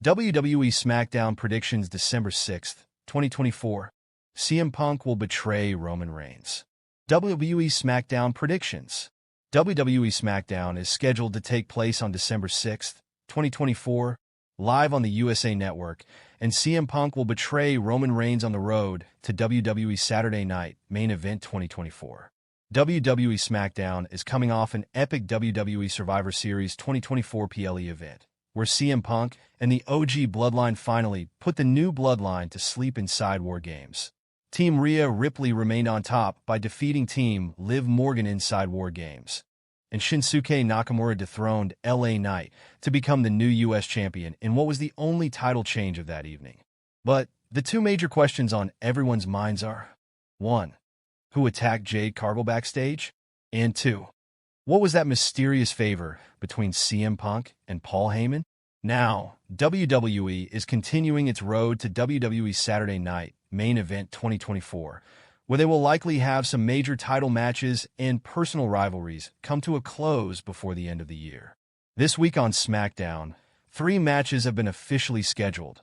WWE SmackDown Predictions December 6th, 2024. CM Punk will betray Roman Reigns. WWE SmackDown Predictions. WWE SmackDown is scheduled to take place on December 6th, 2024, live on the USA Network, and CM Punk will betray Roman Reigns on the road to WWE Saturday Night Main Event 2024. WWE SmackDown is coming off an epic WWE Survivor Series 2024 PLE event, where CM Punk and the OG Bloodline finally put the new Bloodline to sleep inside War Games. Team Rhea Ripley remained on top by defeating Team Liv Morgan inside War Games, and Shinsuke Nakamura dethroned LA Knight to become the new US champion in what was the only title change of that evening. But the two major questions on everyone's minds are: 1. Who attacked Jade Cargill backstage? And 2. What was that mysterious favor between CM Punk and Paul Heyman? Now, WWE is continuing its road to WWE Saturday Night Main Event 2024, where they will likely have some major title matches and personal rivalries come to a close before the end of the year. This week on SmackDown, 3 matches have been officially scheduled.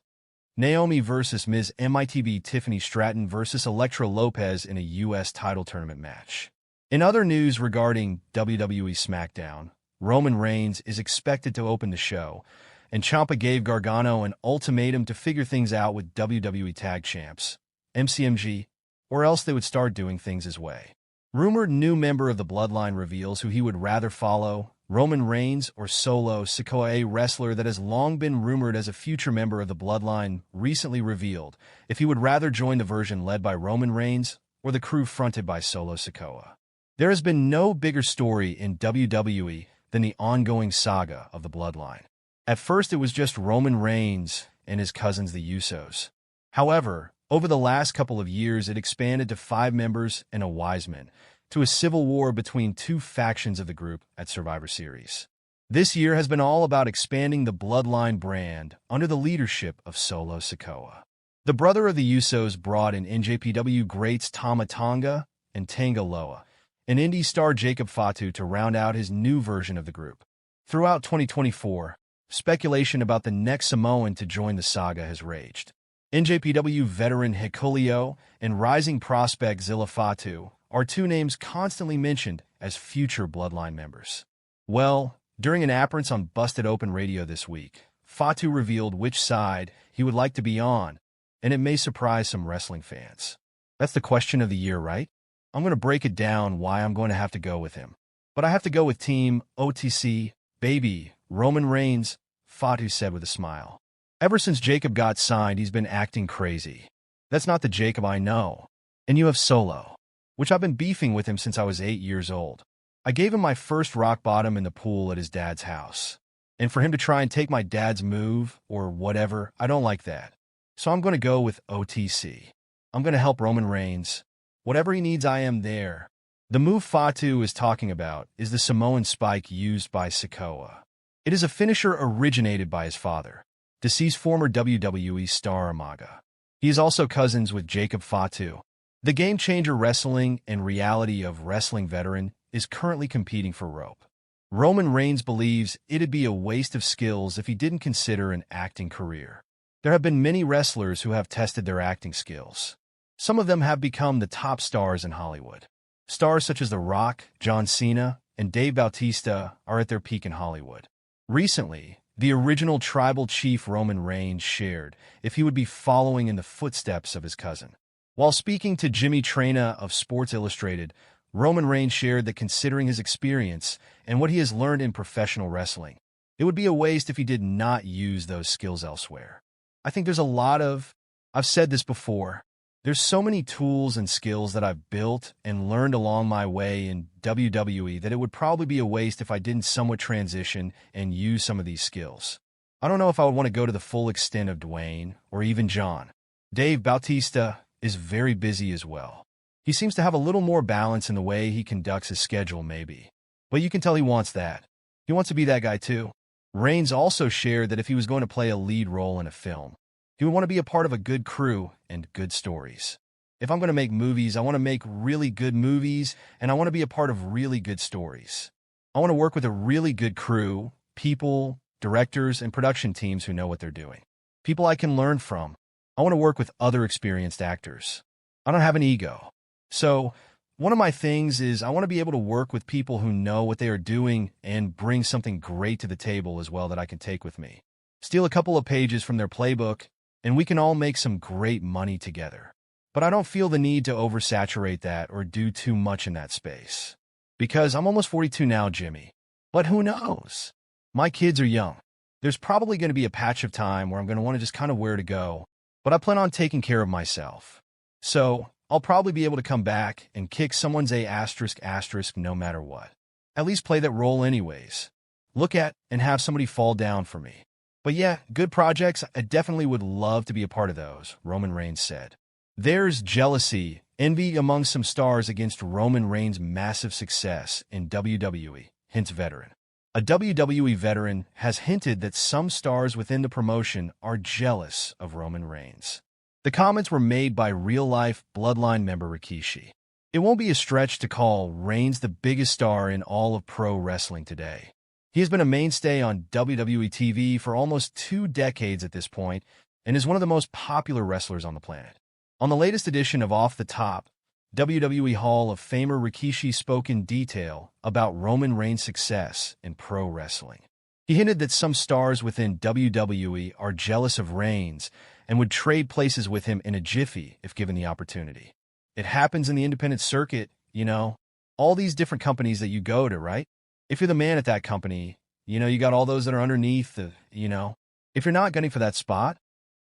Naomi versus Ms. MITB Tiffany Stratton versus Electra Lopez in a U.S. title tournament match. In other news regarding WWE SmackDown, Roman Reigns is expected to open the show, and Ciampa gave Gargano an ultimatum to figure things out with WWE Tag Champs, MCMG, or else they would start doing things his way. Rumored new member of the Bloodline reveals who he would rather follow, Roman Reigns or Solo Sikoa. A wrestler that has long been rumored as a future member of the Bloodline recently revealed if he would rather join the version led by Roman Reigns or the crew fronted by Solo Sikoa. There has been no bigger story in WWE than the ongoing saga of the Bloodline. At first, it was just Roman Reigns and his cousins, the Usos. However, over the last couple of years, it expanded to 5 members and a wiseman, to a civil war between 2 factions of the group at Survivor Series. This year has been all about expanding the Bloodline brand under the leadership of Solo Sikoa. The brother of the Usos brought in NJPW greats Tama Tonga and Tanga, and indie star Jacob Fatu to round out his new version of the group. Throughout 2024, speculation about the next Samoan to join the saga has raged. NJPW veteran Hikuleo and rising prospect Zilla Fatu are 2 names constantly mentioned as future Bloodline members. Well, during an appearance on Busted Open Radio this week, Fatu revealed which side he would like to be on, and it may surprise some wrestling fans. That's the question of the year, right? I'm going to break it down why I'm going to have to go with him. But I have to go with Team OTC, baby, Roman Reigns, Fatu said with a smile. Ever since Jacob got signed, he's been acting crazy. That's not the Jacob I know. And you have Solo, which I've been beefing with him since I was 8 years old. I gave him my first rock bottom in the pool at his dad's house. And for him to try and take my dad's move, or whatever, I don't like that. So I'm going to go with OTC. I'm going to help Roman Reigns. Whatever he needs, I am there. The move Fatu is talking about is the Samoan spike used by Sikoa. It is a finisher originated by his father, deceased former WWE star Umaga. He is also cousins with Jacob Fatu. The game-changer wrestling and reality of wrestling veteran is currently competing for rope. Roman Reigns believes it'd be a waste of skills if he didn't consider an acting career. There have been many wrestlers who have tested their acting skills. Some of them have become the top stars in Hollywood. Stars such as The Rock, John Cena, and Dave Bautista are at their peak in Hollywood. Recently, the original tribal chief Roman Reigns shared if he would be following in the footsteps of his cousin. While speaking to Jimmy Traina of Sports Illustrated, Roman Reigns shared that considering his experience and what he has learned in professional wrestling, it would be a waste if he did not use those skills elsewhere. I think there's a lot of, I've said this before, there's so many tools and skills that I've built and learned along my way in WWE that it would probably be a waste if I didn't somewhat transition and use some of these skills. I don't know if I would want to go to the full extent of Dwayne or even John. Dave Bautista is very busy as well. He seems to have a little more balance in the way he conducts his schedule maybe. But you can tell he wants that. He wants to be that guy too. Reigns also shared that if he was going to play a lead role in a film, he would want to be a part of a good crew and good stories. If I'm going to make movies, I want to make really good movies, and I want to be a part of really good stories. I want to work with a really good crew, people, directors, and production teams who know what they're doing. People I can learn from. I want to work with other experienced actors. I don't have an ego. So, one of my things is I want to be able to work with people who know what they are doing and bring something great to the table as well that I can take with me. Steal a couple of pages from their playbook, and we can all make some great money together. But I don't feel the need to oversaturate that or do too much in that space. Because I'm almost 42 now, Jimmy. But who knows? My kids are young. There's probably going to be a patch of time where I'm going to want to just kind of where to go, but I plan on taking care of myself. So, I'll probably be able to come back and kick someone's *** no matter what. At least play that role anyways. Look at and have somebody fall down for me. But yeah, good projects, I definitely would love to be a part of those, Roman Reigns said. There's jealousy, envy among some stars against Roman Reigns' massive success in WWE, hints veteran. A WWE veteran has hinted that some stars within the promotion are jealous of Roman Reigns. The comments were made by real-life Bloodline member Rikishi. It won't be a stretch to call Reigns the biggest star in all of pro wrestling today. He has been a mainstay on WWE TV for almost 2 decades at this point and is one of the most popular wrestlers on the planet. On the latest edition of Off the Top, WWE Hall of Famer Rikishi spoke in detail about Roman Reigns' success in pro wrestling. He hinted that some stars within WWE are jealous of Reigns and would trade places with him in a jiffy if given the opportunity. It happens in the independent circuit, you know, all these different companies that you go to, right? If you're the man at that company, you got all those that are underneath if you're not gunning for that spot,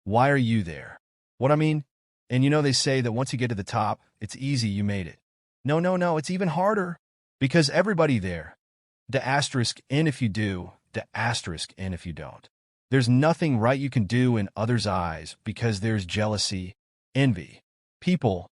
why are you there? What I mean? And they say that once you get to the top, it's easy, you made it. No, it's even harder. Because everybody there, **n if you do, **n if you don't. There's nothing right you can do in others' eyes because there's jealousy, envy. People,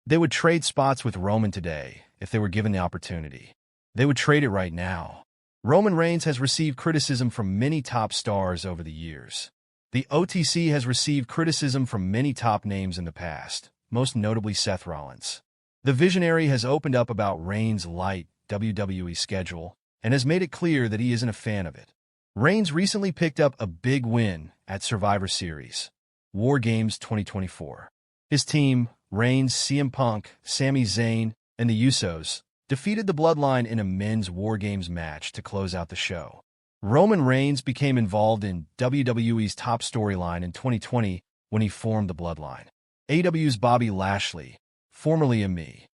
they would trade spots with Roman today if they were given the opportunity. They would trade it right now. Roman Reigns has received criticism from many top stars over the years. The OTC has received criticism from many top names in the past, most notably Seth Rollins. The Visionary has opened up about Reigns' light WWE schedule and has made it clear that he isn't a fan of it. Reigns recently picked up a big win at Survivor Series, War Games 2024. His team, Reigns, CM Punk, Sami Zayn, and the Usos, defeated the Bloodline in a men's War Games match to close out the show. Roman Reigns became involved in WWE's top storyline in 2020 when he formed the Bloodline. AEW's Bobby Lashley, formerly of me,